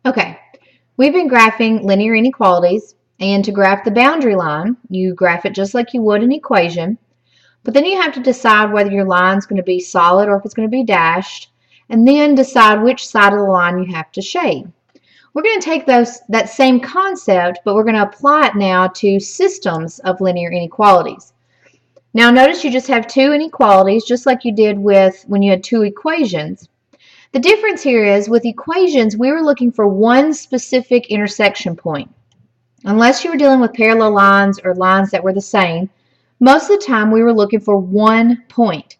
Okay, we've been graphing linear inequalities, and to graph the boundary line, you graph it just like you would an equation, but then you have to decide whether your line is going to be solid or if it's going to be dashed, and then decide which side of the line you have to shade. We're going to take that same concept, but we're going to apply it now to systems of linear inequalities. Now notice you just have two inequalities, just like you did with when you had two equations. The difference here is with equations, we were looking for one specific intersection point. Unless you were dealing with parallel lines or lines that were the same, most of the time we were looking for one point.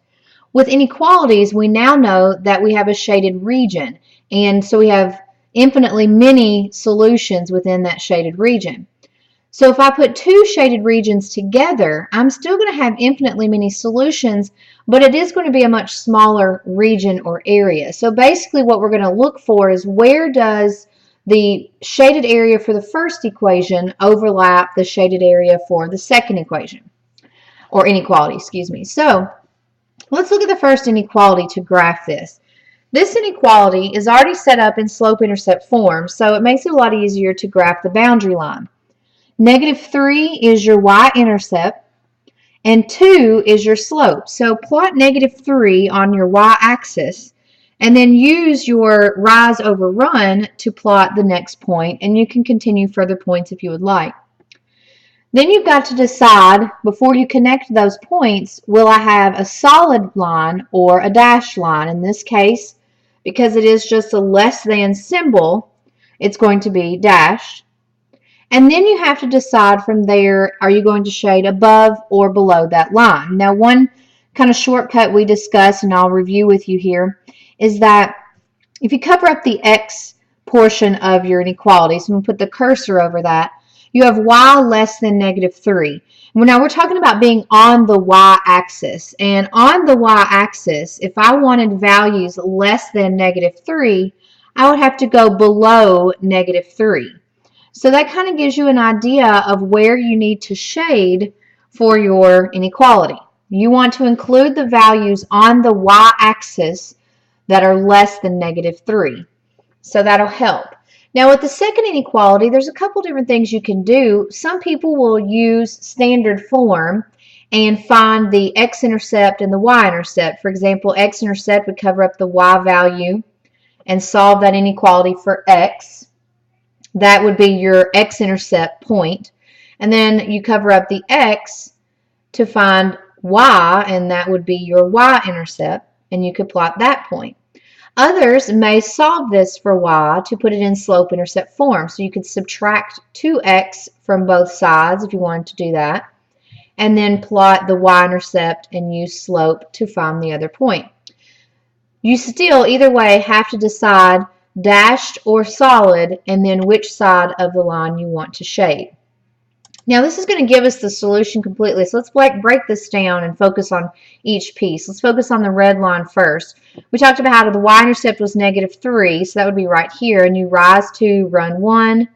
With inequalities, we now know that we have a shaded region, and so we have infinitely many solutions within that shaded region. So if I put two shaded regions together, I'm still going to have infinitely many solutions, but it is going to be a much smaller region or area. So basically what we're going to look for is where does the shaded area for the first equation overlap the shaded area for the second equation, or inequality, excuse me. So let's look at the first inequality to graph this. This inequality is already set up in slope-intercept form, so it makes it a lot easier to graph the boundary line. -3 is your y-intercept, and 2 is your slope. So plot -3 on your y-axis, and then use your rise over run to plot the next point, and you can continue further points if you would like. Then you've got to decide, before you connect those points, will I have a solid line or a dashed line? In this case, because it is just a less than symbol, it's going to be dashed. And then you have to decide from there, are you going to shade above or below that line? Now, one kind of shortcut we discussed, and I'll review with you here, is that if you cover up the x portion of your inequality, so I'm going to put the cursor over that, you have y less than -3. Now we're talking about being on the y-axis. And on the y-axis, if I wanted values less than -3, I would have to go below -3. So that kind of gives you an idea of where you need to shade for your inequality. You want to include the values on the y-axis that are less than -3. So that'll help. Now with the second inequality, there's a couple different things you can do. Some people will use standard form and find the x-intercept and the y-intercept. For example, x-intercept would cover up the y value and solve that inequality for x. That would be your x-intercept point. And then you cover up the x to find y, and that would be your y-intercept, and you could plot that point. Others may solve this for y to put it in slope-intercept form. So you could subtract 2x from both sides if you wanted to do that, and then plot the y-intercept and use slope to find the other point. You still, either way, have to decide dashed or solid, and then which side of the line you want to shade. Now this is going to give us the solution completely, so let's break this down and focus on each piece. Let's focus on the red line first. We talked about how the y-intercept was -3, so that would be right here, and you rise 2, run 1,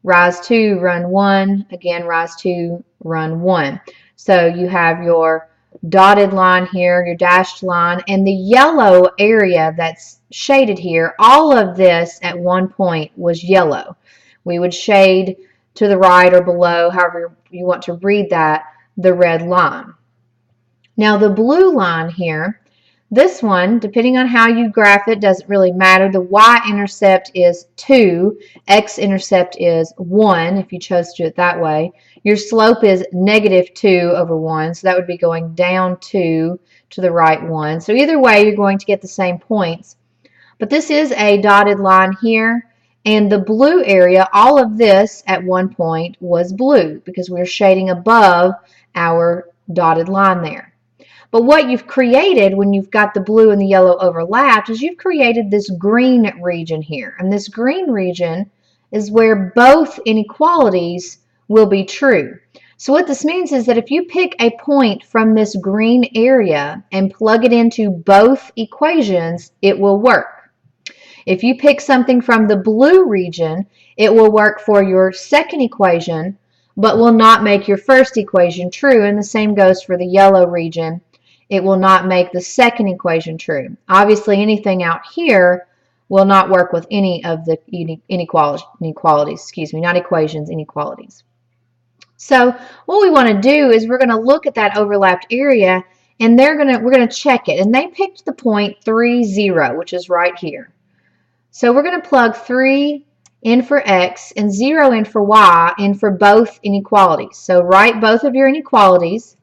rise 2, run 1, again rise 2, run 1. So you have your dotted line here, your dashed line, and the yellow area that's shaded here, all of this at one point was yellow. We would shade to the right or below, however you want to read that, the red line. Now the blue line here, this one, depending on how you graph it, doesn't really matter. The y-intercept is 2, x-intercept is 1, if you chose to do it that way. Your slope is -2 over 1, so that would be going down 2 to the right 1. So either way, you're going to get the same points. But this is a dotted line here, and the blue area, all of this at one point was blue because we're shading above our dotted line there. But what you've created when you've got the blue and the yellow overlapped is you've created this green region here. And this green region is where both inequalities will be true. So what this means is that if you pick a point from this green area and plug it into both equations, it will work. If you pick something from the blue region, it will work for your second equation, but will not make your first equation true. And the same goes for the yellow region. It will not make the second equation true. Obviously, anything out here will not work with any of the inequalities, excuse me, not equations, inequalities. So what we want to do is we're going to look at that overlapped area, and we're going to check it. And they picked the point 3, 0, which is right here. So we're going to plug 3 in for x and 0 in for y in for both inequalities. So write both of your inequalities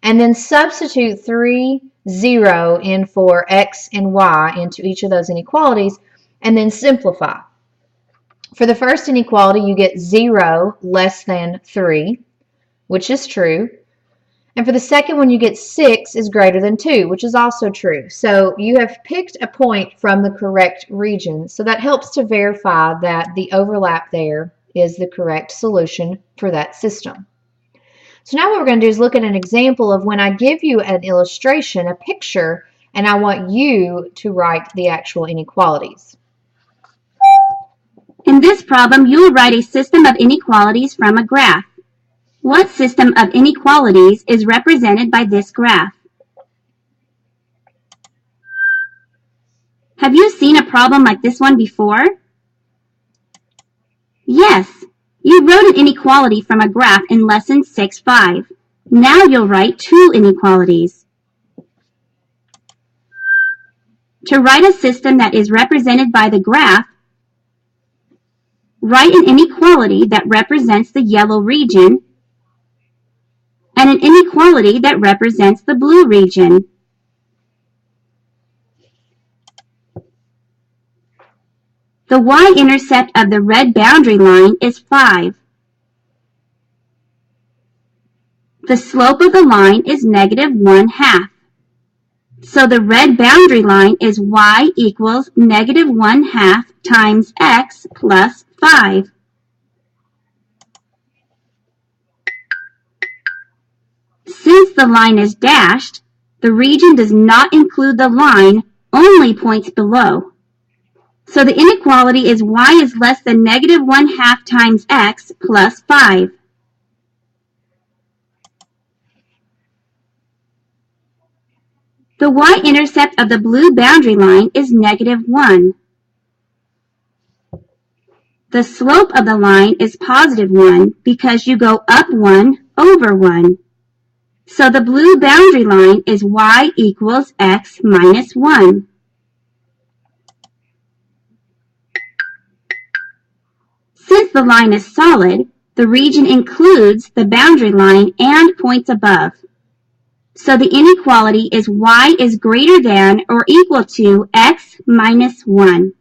and then substitute 3, 0 in for x and y into each of those inequalities and then simplify. For the first inequality, you get 0 less than 3, which is true. And for the second one, you get 6 is greater than 2, which is also true. So you have picked a point from the correct region. So that helps to verify that the overlap there is the correct solution for that system. So now what we're going to do is look at an example of when I give you an illustration, a picture, and I want you to write the actual inequalities. In this problem, you will write a system of inequalities from a graph. What system of inequalities is represented by this graph? Have you seen a problem like this one before? Yes, you wrote an inequality from a graph in lesson 6-5. Now you'll write two inequalities. To write a system that is represented by the graph, write an inequality that represents the yellow region and an inequality that represents the blue region. The y-intercept of the red boundary line is 5. The slope of the line is -1/2. So the red boundary line is y equals -1/2 times x plus 5. Since the line is dashed, the region does not include the line, only points below. So the inequality is y is less than -1/2 times x plus 5. The y-intercept of the blue boundary line is -1. The slope of the line is +1 because you go up 1 over 1. So the blue boundary line is y equals x minus 1. Since the line is solid, the region includes the boundary line and points above. So the inequality is y is greater than or equal to x minus 1.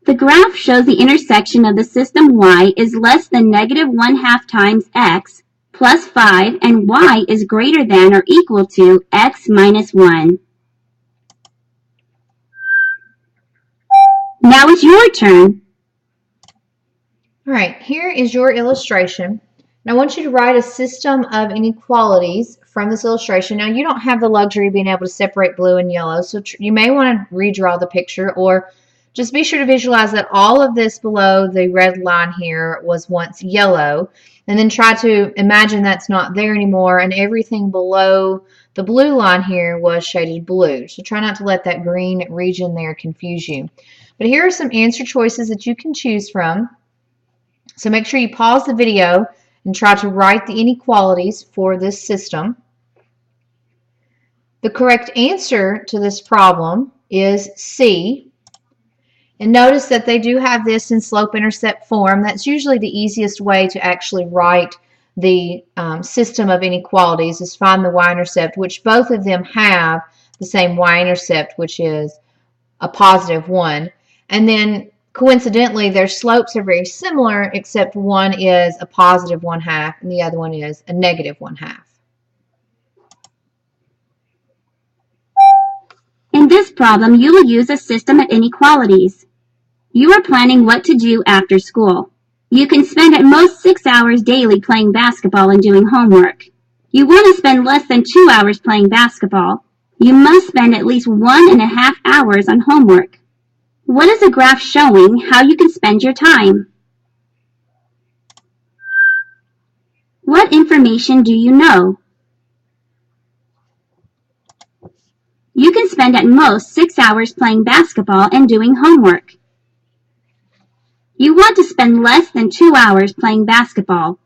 The graph shows the intersection of the system y is less than -1/2 times x plus 5 and y is greater than or equal to x minus 1. Now it's your turn. All right, here is your illustration. And I want you to write a system of inequalities from this illustration. Now, you don't have the luxury of being able to separate blue and yellow, so you may want to redraw the picture, or just be sure to visualize that all of this below the red line here was once yellow, and then try to imagine that's not there anymore, and everything below the blue line here was shaded blue. So try not to let that green region there confuse you. But here are some answer choices that you can choose from. So make sure you pause the video and try to write the inequalities for this system. The correct answer to this problem is C. And notice that they do have this in slope-intercept form. That's usually the easiest way to actually write the system of inequalities, is find the y-intercept, which both of them have the same y-intercept, which is a +1. And then coincidentally, their slopes are very similar, except one is a +1/2 and the other one is a -1/2. In this problem, you will use a system of inequalities. You are planning what to do after school. You can spend at most 6 hours daily playing basketball and doing homework. You want to spend less than 2 hours playing basketball. You must spend at least 1.5 hours on homework. What is a graph showing how you can spend your time? What information do you know? You can spend at most 6 hours playing basketball and doing homework. You want to spend less than 2 hours playing basketball.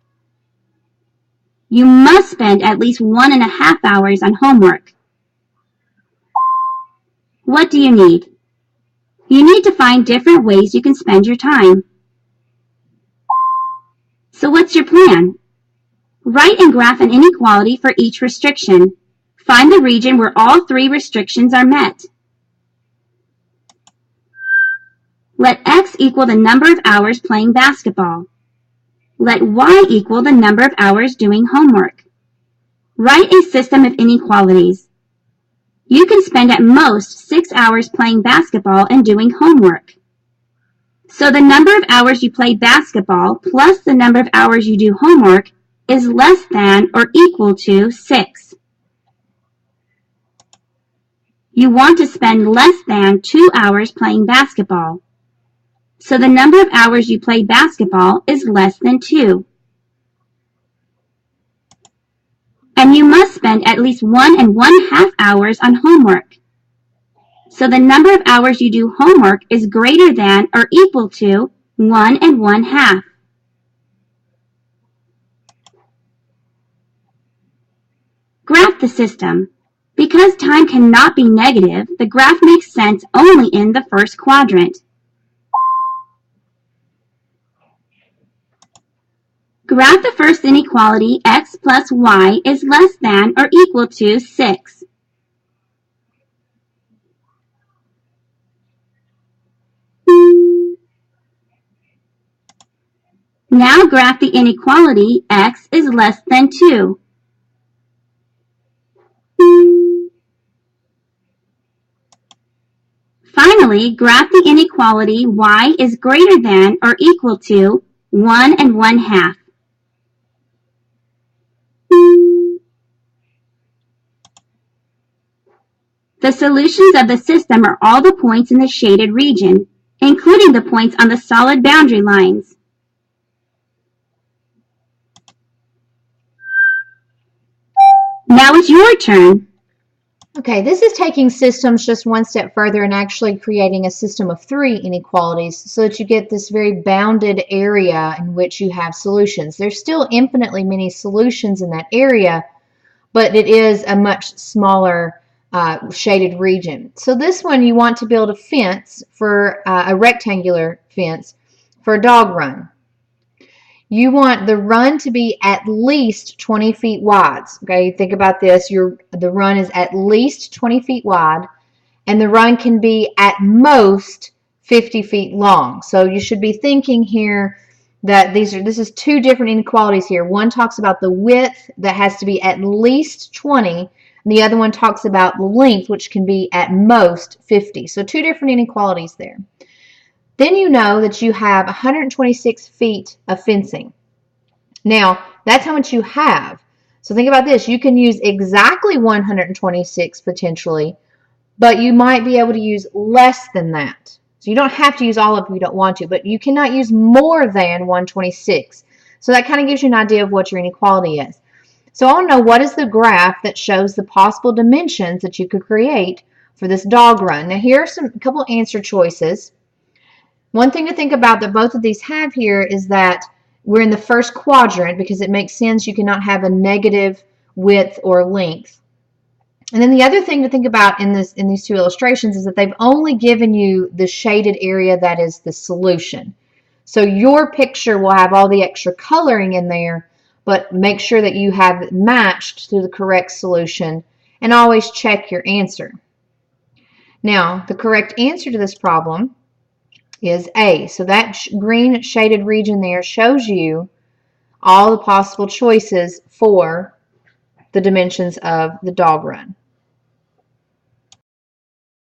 You must spend at least 1.5 hours on homework. What do you need? You need to find different ways you can spend your time. So what's your plan? Write and graph an inequality for each restriction. Find the region where all 3 restrictions are met. Let x equal the number of hours playing basketball. Let y equal the number of hours doing homework. Write a system of inequalities. You can spend at most 6 hours playing basketball and doing homework. So the number of hours you play basketball plus the number of hours you do homework is less than or equal to 6. You want to spend less than 2 hours playing basketball. So the number of hours you play basketball is less than 2. And you must spend at least 1.5 hours on homework. So the number of hours you do homework is greater than or equal to 1.5. Graph the system. Because time cannot be negative, the graph makes sense only in the first quadrant. Graph the first inequality, x plus y is less than or equal to 6. Now graph the inequality, x is less than 2. Finally, graph the inequality y is greater than or equal to 1.5. The solutions of the system are all the points in the shaded region, including the points on the solid boundary lines. Now it's your turn. Okay, this is taking systems just one step further and actually creating a system of 3 inequalities so that you get this very bounded area in which you have solutions. There's still infinitely many solutions in that area, but it is a much smaller shaded region. So this one, you want to build a fence for a rectangular fence for a dog run. You want the run to be at least 20 feet wide. Okay, think about this. The run is at least 20 feet wide, and the run can be at most 50 feet long. So you should be thinking here that this is 2 different inequalities here. One talks about the width that has to be at least 20, and the other one talks about the length, which can be at most 50. So 2 different inequalities there. Then you know that you have 126 feet of fencing. Now, that's how much you have. So think about this. You can use exactly 126 potentially, but you might be able to use less than that. So you don't have to use all of it if you don't want to, but you cannot use more than 126. So that kind of gives you an idea of what your inequality is. So I want to know, what is the graph that shows the possible dimensions that you could create for this dog run? Now here are a couple answer choices. One thing to think about that both of these have here is that we're in the first quadrant because it makes sense. You cannot have a negative width or length. And then the other thing to think about in these 2 illustrations is that they've only given you the shaded area that is the solution. So your picture will have all the extra coloring in there, but make sure that you have it matched to the correct solution, and always check your answer. Now, the correct answer to this problem is A. So that green shaded region there shows you all the possible choices for the dimensions of the dog run.